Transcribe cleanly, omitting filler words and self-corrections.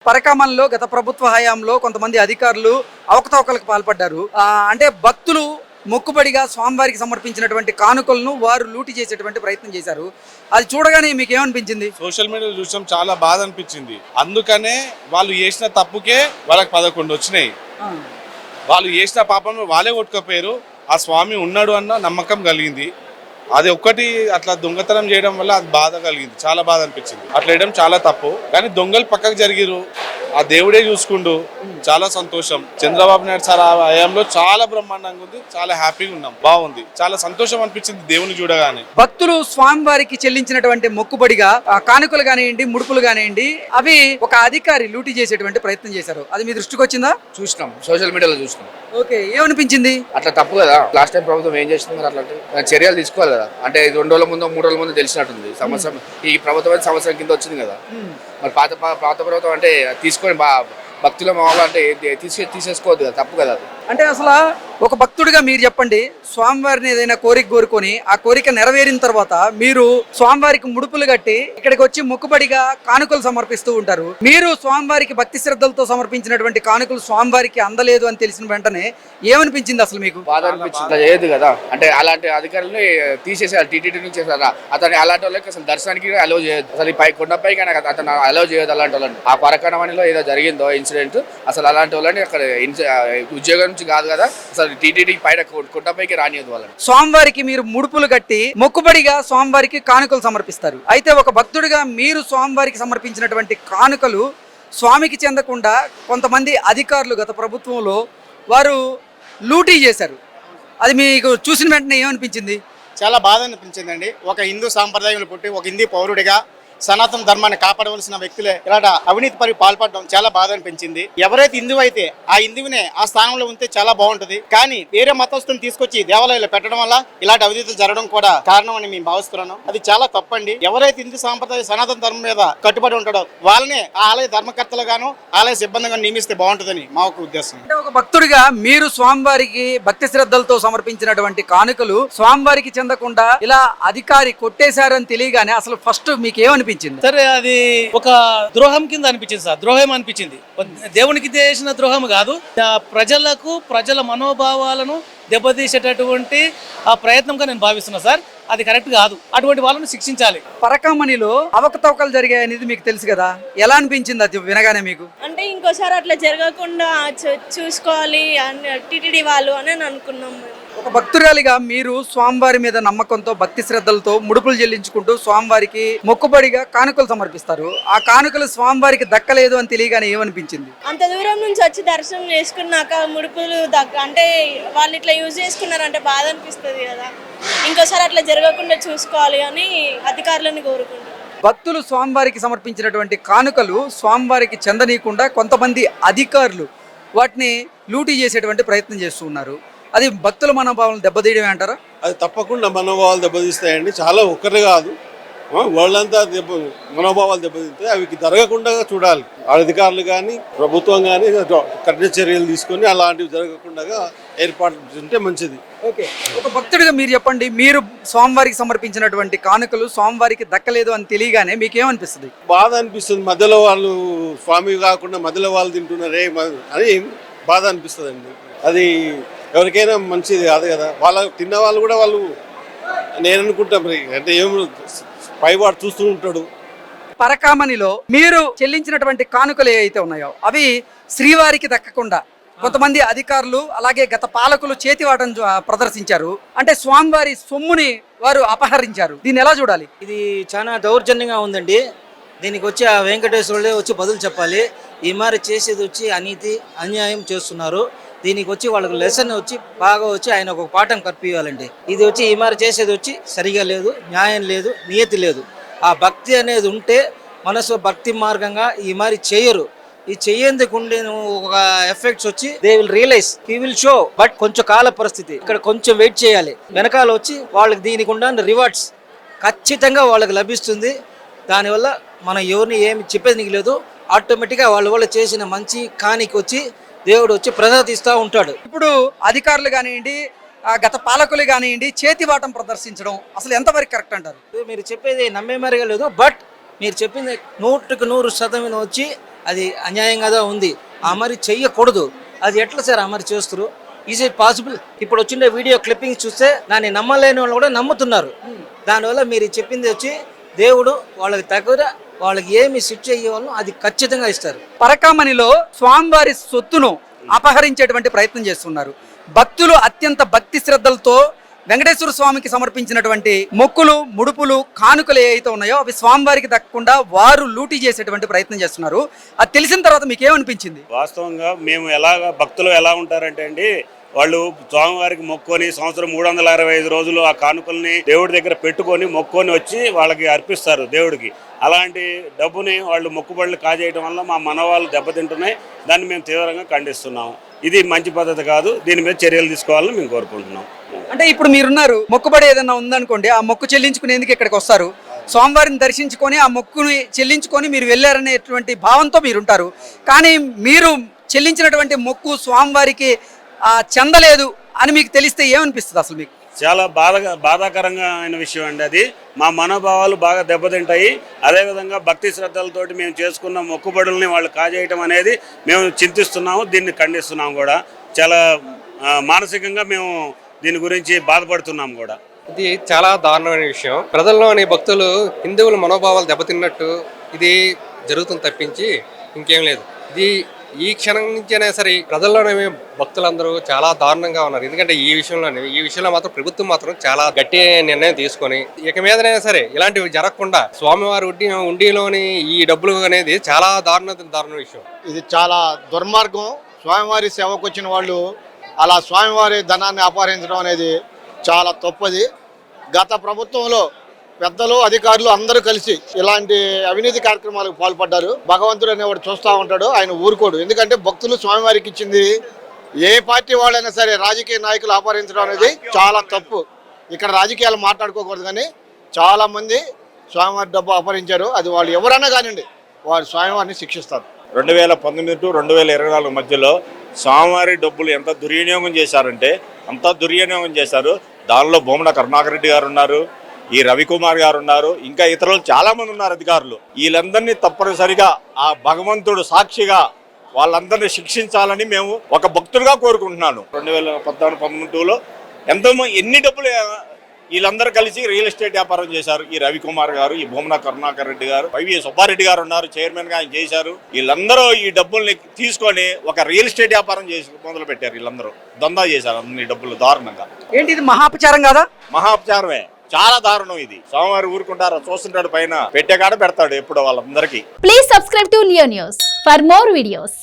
పరకామణిలో గత ప్రభుత్వ హయాంలో కొంతమంది అధికారులు అవకతవకలకు పాల్పడ్డారు. అంటే భక్తులు మొక్కుబడిగా స్వామివారికి సమర్పించినటువంటి కానుకలను వారు లూటి చేసేటువంటి ప్రయత్నం చేశారు. అది చూడగానే మీకు ఏమనిపించింది? సోషల్ మీడియాలో చూసాం, చాలా బాధ అనిపించింది. అందుకనే వాళ్ళు చేసిన తప్పుకే వాళ్ళకి 11 వచ్చినాయి. వాళ్ళు చేసిన పాపం వాళ్ళే కొట్టుకపోయారు. ఆ స్వామి ఉన్నాడు అన్న నమ్మకం కలిగింది. అది ఒక్కటి అట్లా దొంగతనం చేయడం వల్ల అది బాధ కలిగింది, చాలా బాధ అనిపించింది. అట్లా వేయడం చాలా తప్పు, కానీ దొంగలు పక్కకు జరిగిరు, ఆ దేవుడే చూసుకుండు. చాలా సంతోషం. చంద్రబాబు నాయుడు సార్ ఆ హయాంలో చాలా బ్రహ్మాండంగా ఉంది, చాలా హ్యాపీగా ఉన్నాం, బాగుంది, చాలా సంతోషం అనిపించింది దేవుని చూడగానే. భక్తులు స్వామివారికి చెల్లించినటువంటి మొక్కుబడిగా కానుకలు కానివ్వండి, ముడుపులు కానివ్వండి, అవి ఒక అధికారి లూటీ చేసేటువంటి ప్రయత్నం చేశారు. అది మీ దృష్టికి వచ్చిందా? చూసినాం, సోషల్ మీడియాలో చూసినాం. ఓకే, ఏమనిపించింది? అట్లా తప్పు కదా. లాస్ట్ టైం ప్రభుత్వం ఏం చేస్తుంది అట్లాంటి చర్యలు తీసుకోవాలి కదా. అంటే 2 రోజుల ముందు 3 రోజుల ముందు తెలిసినట్టుంది. సంవత్సరం ఈ ప్రభుత్వం సంవత్సరం కింద వచ్చింది కదా. మరి పాత ప్రభుత్వం అంటే తీసుకొని భక్తుల మామూలు అంటే తీసేసుకోవద్దు కదా, తప్పు కదా అది. అంటే అసలు ఒక భక్తుడిగా మీరు చెప్పండి, స్వామివారిని ఏదైనా కోరిక కోరుకొని ఆ కోరిక నెరవేరిన తర్వాత మీరు స్వామివారికి ముడుపులు కట్టి ఇక్కడికి వచ్చి మొక్కుబడిగా కానుకలు సమర్పిస్తూ ఉంటారు. మీరు స్వామివారికి భక్తి శ్రద్ధలతో సమర్పించినటువంటి కానుకలు స్వామివారికి అందలేదు అని తెలిసిన వెంటనే ఏమనిపించింది అసలు మీకు? బాధ అనిపించింది. లేదు కదా, అంటే అలాంటి అధికారులు తీసేసారు, టీటీడీ నుంచి చేశారా. అతను అలాంటి వాళ్ళకి అసలు దర్శనానికి అలౌ చేయదు. అసలు ఈ కొండపైకి అతను అలౌ చేయదు అలాంటి వాళ్ళని. ఆ పరకణమణిలో ఏదో జరిగిందో ఇన్సిడెంట్, అసలు అలాంటి వాళ్ళని అక్కడ ఉద్యోగం నుంచి కాదు కదా, అసలు టీటీడీ పైన కొండపైకి రానియదు వాళ్ళని. స్వామివారికి మీరు ముడుపులు కట్టి మొక్కుబడిగా స్వామివారికి కానుకలు సమర్పిస్తారు. అయితే ఒక భక్తుడిగా మీరు స్వామివారికి సమర్పించినటువంటి కానుకలు స్వామికి చెందకుండా కొంతమంది అధికారులు గత ప్రభుత్వంలో వారు లూటీ చేశారు. అది మీకు చూసిన వెంటనే ఏమనిపించింది? చాలా బాధ అనిపించిందండి. ఒక హిందూ సాంప్రదాయంలో పుట్టి ఒక హిందూ పౌరుడిగా సనాతన ధర్మాన్ని కాపాడవలసిన వ్యక్తులే ఇలాంటి అవినీతి పరి పాల్పడడం చాలా బాధ అనిపించింది. ఎవరైతే హిందువు అయితే ఆ హిందువునే ఆ స్థానంలో ఉంటే చాలా బాగుంటది. కానీ వేరే మతస్థుని తీసుకొచ్చి దేవాలయాలు పెట్టడం వల్ల ఇలాంటి అవినీతులు జరగడం కూడా కారణం అని మేము భావిస్తున్నాను. అది చాలా తప్పండి. ఎవరైతే హిందూ సాంప్రదాయ సనాతన ధర్మం మీద కట్టుబడి ఉంటాడో వాళ్ళనే ఆ ఆలయ ధర్మకర్తలుగాను ఆలయ సిబ్బందిగా నియమిస్తే బాగుంటుందని మా ఒక ఉద్దేశం. అంటే ఒక భక్తుడిగా మీరు స్వామివారికి భక్తి శ్రద్ధలతో సమర్పించినటువంటి కానుకలు స్వామివారికి చెందకుండా ఇలా అధికారి కొట్టేశారని తెలియగానే అసలు ఫస్ట్ మీకు ఏమనిపించింది? సరే, అది ఒక ద్రోహం కింద అనిపించింది సార్. ద్రోహం అనిపించింది. దేవునికి చేసిన ద్రోహం కాదు, ప్రజల మనోభావాలను దెబ్బతీసేటటువంటి ఆ ప్రయత్నంగా నేను భావిస్తున్నా సార్. అది కరెక్ట్ కాదు. అటువంటి వాళ్ళని శిక్షించాలి. పరకామణిలో అవకతవకలు జరిగాయి అనేది మీకు తెలుసు కదా, ఎలా అనిపించింది అది వినగానే మీకు? అంటే ఇంకోసారి అట్లా జరగకుండా చూసుకోవాలి టీటీడీ వాళ్ళు అని అనుకున్నాం. ఒక భక్తురాలిగా మీరు స్వామివారి మీద నమ్మకంతో భక్తి శ్రద్ధలతో ముడుపులు చెల్లించుకుంటూ స్వామివారికి మొక్కుబడిగా కానుకలు సమర్పిస్తారు. ఆ కానుకలు స్వామివారికి దక్కలేదు అని తెలియగానే ఏమనిపించింది? అంత దూరం నుంచి వచ్చి దర్శనం చేసుకున్నాక ముడుపులు అంటే వాళ్ళు ఇట్లా యూజ్ చేసుకున్నారంటే బాధ అనిపిస్తుంది కదా. ఇంకోసారి అట్లా జరగకుండా చూసుకోవాలి అని అధికారులను కోరుకుంటున్నాను. భక్తులు స్వామివారికి సమర్పించినటువంటి కానుకలు స్వామివారికి చెందనీయకుండా కొంతమంది అధికారులు వాటిని లూటీ చేసేటువంటి ప్రయత్నం చేస్తూ ఉన్నారు. అది భక్తుల మనోభావాలను దెబ్బతీయడమే అంటారా? అది తప్పకుండా మనోభావాలు దెబ్బతీస్తాయండి. చాలా ఒక్కరే కాదు, వాళ్ళంతా మనోభావాలు దెబ్బతింటాయి. అవి జరగకుండా చూడాలి. అధికారులు కానీ ప్రభుత్వం కానీ కఠిన చర్యలు తీసుకొని అలాంటివి జరగకుండా ఏర్పాట్లు ఉంటే మంచిది. ఓకే, ఒక భక్తుడిగా మీరు చెప్పండి, మీరు స్వామివారికి సమర్పించినటువంటి కానుకలు స్వామివారికి దక్కలేదు అని తెలియగానే మీకు ఏమనిపిస్తుంది? బాధ అనిపిస్తుంది. మధ్యలో వాళ్ళు స్వామి కాకుండా మధ్యలో వాళ్ళు తింటున్నారే అని బాధ అనిపిస్తుంది అండి. అది ఎవరికైనా మంచిది కాదు కదా. వాళ్ళ తిన్న వాళ్ళు కూడా వాళ్ళు నేను అనుకుంటా మరి అంటే ఏం పైవాడు చూస్తూ ఉంటాడు. పరకామణిలో మీరు చెల్లించినటువంటి కానుకలు ఏవైతే ఉన్నాయో అవి శ్రీవారికి దక్కకుండా కొంతమంది అధికారులు అలాగే గత పాలకులు చేతివాటం ప్రదర్శించారు. అంటే స్వామివారి సొమ్ముని వారు అపహరించారు. దీన్ని ఎలా చూడాలి? ఇది చాలా దౌర్జన్యంగా ఉందండి. దీనికి వచ్చి ఆ వెంకటేశ్వరుడే వచ్చి బదులు చెప్పాలి. ఈ మరి చేసేది వచ్చి అనీతి అన్యాయం చేస్తున్నారు. దీనికి వచ్చి వాళ్ళకి లెసన్ వచ్చి బాగా వచ్చి ఆయన ఒక పాఠం కల్పియాలండి. ఇది వచ్చి ఈ మరి చేసేది వచ్చి సరిగా లేదు, న్యాయం లేదు, నియతి లేదు. ఆ భక్తి అనేది ఉంటే మనసు భక్తి మార్గంగా ఈ మరి చేయరు. ఈ చెయ్యేందుకు ఉండే ఒక ఎఫెక్ట్స్ వచ్చి they will realise, he will show. But కొంచెం కాల పరిస్థితి, ఇక్కడ కొంచెం వెయిట్ చేయాలి. వెనకాల వచ్చి వాళ్ళకి దీనికి ఉండే రివార్డ్స్ ఖచ్చితంగా వాళ్ళకి లభిస్తుంది. దానివల్ల మనం ఎవరిని ఏమి చెప్పేది లేదు. ఆటోమేటిక్గా వాళ్ళు చేసిన మంచి కానికి వచ్చి దేవుడు వచ్చి ప్రసాదిస్తూ ఉంటాడు. ఇప్పుడు అధికారులు కానివ్వండి, గత పాలకులు కానివ్వండి, చేతివాటం ప్రదర్శించడం అసలు ఎంతవరకు కరెక్ట్ అంటారు? మీరు చెప్పేది నమ్మే మరిగా లేదు. బట్ మీరు చెప్పింది 100% వచ్చి అది అన్యాయంగా ఉంది. ఆ మరి చెయ్యకూడదు. అది ఎట్లా సార్ ఆ మరి చేస్తారు? Is it possible? ఇప్పుడు వచ్చిన వీడియో క్లిప్పింగ్ చూస్తే దాన్ని నమ్మలేని వాళ్ళు కూడా నమ్ముతున్నారు. దానివల్ల మీరు చెప్పింది వచ్చి దేవుడు వాళ్ళకి తగ్గ వాళ్ళకి ఏమి శిక్ష ఇవ్వాలో అది ఖచ్చితంగా ఇస్తారు. పరకామణిలో స్వామివారి సొత్తును అపహరించేటువంటి ప్రయత్నం చేస్తున్నారు. భక్తులు అత్యంత భక్తి శ్రద్ధలతో వెంకటేశ్వర స్వామికి సమర్పించినటువంటి మొక్కులు, ముడుపులు, కానుకలు ఏవైతే ఉన్నాయో అవి స్వామివారికి దక్కకుండా వారు లూటీ చేసేటువంటి ప్రయత్నం చేస్తున్నారు. అది తెలిసిన తర్వాత మీకు ఏమనిపించింది? వాస్తవంగా మేము భక్తులు ఎలా ఉంటారంటే అండి, వాళ్ళు స్వామివారికి మొక్కుకొని సంవత్సరం 365 రోజులు ఆ కానుకల్ని దేవుడి దగ్గర పెట్టుకొని మొక్కుకొని వచ్చి వాళ్ళకి అర్పిస్తారు దేవుడికి. అలాంటి డబ్బుని వాళ్ళు మొక్కుబడులు కాజేయడం వల్ల మా మనవాళ్ళు దెబ్బతింటున్నాయి. దాన్ని మేము తీవ్రంగా ఖండిస్తున్నాము. ఇది మంచి పద్ధతి కాదు. దీని మీద చర్యలు తీసుకోవాలని మేము కోరుకుంటున్నాం. అంటే ఇప్పుడు మీరున్నారు, మొక్కుబడి ఏదైనా ఉందనుకోండి, ఆ మొక్కు చెల్లించుకునేందుకు ఇక్కడికి వస్తారు. స్వామివారిని దర్శించుకొని ఆ మొక్కుని చెల్లించుకొని మీరు వెళ్ళారనేటువంటి భావంతో మీరుంటారు. కానీ మీరు చెల్లించినటువంటి మొక్కు స్వామివారికి చెందలేదు అని మీకు తెలిస్తే ఏమనిపిస్తుంది అసలు మీకు? చాలా బాధాకరంగా అయిన విషయం అండి అది. మా మనోభావాలు బాగా దెబ్బతింటాయి. అదేవిధంగా భక్తి శ్రద్ధలతోటి మేము చేసుకున్న మొక్కుబడుల్ని వాళ్ళు కాజేయటం అనేది మేము చింతిస్తున్నాము. దీన్ని ఖండిస్తున్నాము కూడా. చాలా మానసికంగా మేము దీని గురించి బాధపడుతున్నాం కూడా. ఇది చాలా దారుణమైన విషయం. ప్రజల్లోని భక్తులు హిందువుల మనోభావాలు దెబ్బతిన్నట్టు ఇది జరుగుతుంది తప్పించి ఇంకేం లేదు. ఇది ఈ క్షణం నుంచైనా సరే ప్రజల్లోనే భక్తులందరూ చాలా దారుణంగా ఉన్నారు. ఎందుకంటే ఈ విషయంలో మాత్రం ప్రభుత్వం మాత్రం చాలా గట్టి నిర్ణయం తీసుకొని ఇక మీదనైనా సరే ఇలాంటివి జరగకుండా స్వామివారి ఉండిలోని ఈ డబ్బులు అనేది చాలా దారుణ విషయం. ఇది చాలా దుర్మార్గం. స్వామివారి సేవకు వచ్చిన వాళ్ళు అలా స్వామివారి ధనాన్ని అపహరించడం అనేది చాలా తప్పది. గత ప్రభుత్వంలో పెద్దలు, అధికారులు అందరూ కలిసి ఇలాంటి అవినీతి కార్యక్రమాలకు పాల్పడ్డారు. భగవంతుడు అనేవాడు చూస్తూ ఉంటాడు, ఆయన ఊరుకోడు. ఎందుకంటే భక్తులు స్వామివారికి ఇచ్చింది ఏ పార్టీ వాళ్ళైనా సరే రాజకీయ నాయకులు అపహరించడం అనేది చాలా తప్పు. ఇక్కడ రాజకీయాలు మాట్లాడుకోకూడదు, కానీ చాలా మంది స్వామివారి డబ్బు అపహరించారు. అది వాళ్ళు ఎవరైనా కానివ్వండి, వారు స్వామివారిని శిక్షిస్తారు. 2019 to 2024 మధ్యలో స్వామివారి డబ్బులు ఎంత దుర్వినియోగం చేశారంటే అంత దుర్వినియోగం చేశారు. దానిలో భూమన కరుణాకర్ రెడ్డి గారు ఉన్నారు, ఈ రవికుమార్ గారు ఉన్నారు, ఇంకా ఇతరులు చాలా మంది ఉన్నారు అధికారులు. వీళ్ళందరినీ తప్పనిసరిగా ఆ భగవంతుడు సాక్షిగా వాళ్ళందరినీ శిక్షించాలని మేము ఒక భక్తుడిగా కోరుకుంటున్నాను. 2014-15లో ఎన్ని డబ్బులు వీళ్ళందరూ కలిసి రియల్ ఎస్టేట్ వ్యాపారం చేశారు. ఈ రవికుమార్ గారు, ఈ భూమన కరుణాకర్ రెడ్డి గారు, వైవి సుబ్బారెడ్డి గారు ఉన్నారు, చైర్మన్ గా ఆయన చేశారు. వీళ్ళందరూ ఈ డబ్బుల్ని తీసుకొని ఒక రియల్ ఎస్టేట్ వ్యాపారం చేసి మొదలు పెట్టారు. వీళ్ళందరూ దందా చేశారు అన్ని డబ్బులు దారుణంగా. ఏంటి ఇది మహాపచారం కాదా? మహాపచారమే, చాలా దారుణం ఇది. స్వామివారు ఊరుకుంటారు, చూస్తుంటాడు, పైన పెట్టే కాడ పెడతాడు ఎప్పుడో వాళ్ళందరికీ. Please subscribe to Leo news for more videos.